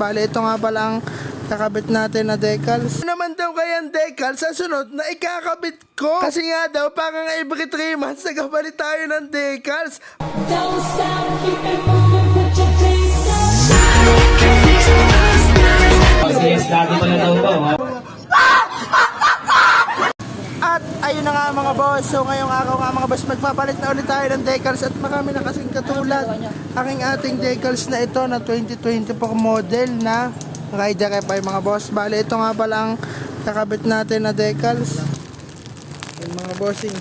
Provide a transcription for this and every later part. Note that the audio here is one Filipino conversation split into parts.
Bale, ito nga pala ang kakabit natin na decals. Ano naman daw kaya ang decals sa sunod na ikakabit ko? Kasi nga daw, parang every 3 months nagkapalit tayo ng decals. Don't stop, keep it moving, put your drinks up. Yes, lagi mo na daw to, ha? At ayun na nga mga boss, so ngayong araw nga mga boss, magpapalit na ulit tayo ng decals at marami na kasing katulad aking ating decals na ito na 2024 model na Rider FI mga boss. Bale, ito nga pala ang kakabit natin na decals. Yung mga bossing,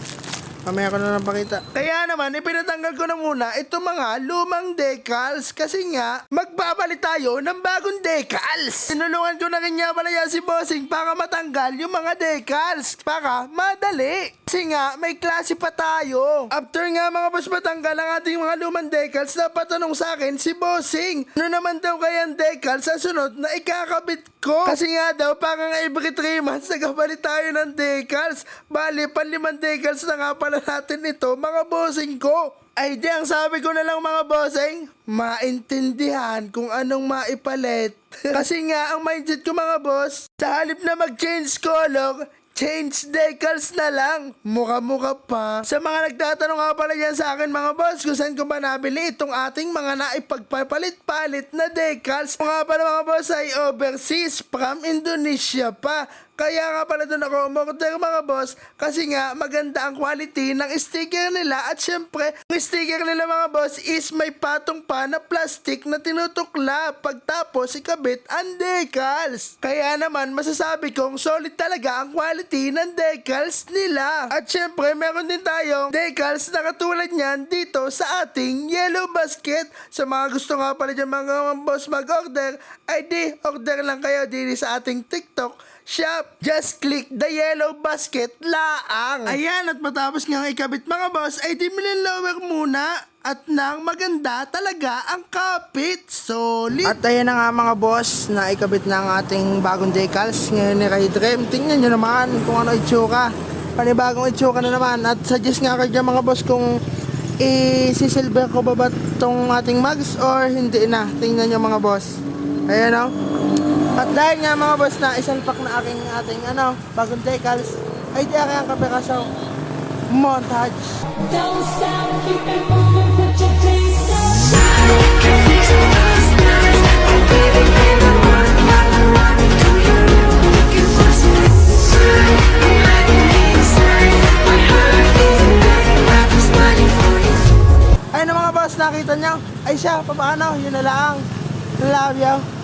mamaya ko na lang pakita. Kaya naman, ipinatanggal ko na muna itong mga lumang decals kasi nga, magpapalit tayo ng bagong decals. Tinulungan ko na rin nga pala yan si bossing para matanggal yung mga decals para madali. Kasi nga, may klase pa tayo. After nga mga boss matanggal ang ating mga lumang decals, napatanong sa akin si bossing, ano naman daw kaya ang decals sa sunod na ikakabit ko? Kasi nga daw, parang every 3 months nagkapalit tayo ng decals. Bali, 5 decals na nga pala natin ito, mga bossing ko. Ay di, ang sabi ko na lang mga bossing, maintindihan kung anong maipalit. Kasi nga, ang mindset ko mga boss, sa halip na mag-change color, change decals na lang. Mukha-mukha pa. Sa mga nagtatanong nga pala yan sa akin mga boss, kung saan ko ba nabili itong ating mga naipagpapalit-palit na decals. Mga pala mga boss ay overseas from Indonesia pa. Kaya nga pala doon ako umorder mga boss kasi nga maganda ang quality ng sticker nila at syempre ang sticker nila mga boss is may patong pa na plastic na tinutukla pagtapos ikabit ang decals. Kaya naman masasabi kong solid talaga ang quality ng decals nila. At syempre meron din tayong decals na katulad niyan dito sa ating yellow basket. Sa mga gusto nga pala dyan mga boss mag-order ay di order lang kayo dito sa ating TikTok shop. Just click the yellow basket laang. Ayan, at matapos nga ikabit mga boss, ay dimilin lower muna at nang maganda talaga ang kapit. Solid. At ayan na nga mga boss, na ikabit na ang ating bagong decals ngayon ni Rydream. Tingnan nyo naman kung ano itsura. Panibagong itsura na naman. At suggest nga kayo mga boss kung i-silver ko ba itong ating mags or hindi na. Tingnan nyo mga boss. Ayan o. At dahil nga mga boss na isalpak na ating bagong decals, ay di ang kapirasaw montage. Don't stop, keep it moving, put your drinks up. Ayun na mga boss, nakita nyo? Ay siya, paano? Yun na lang. Love you.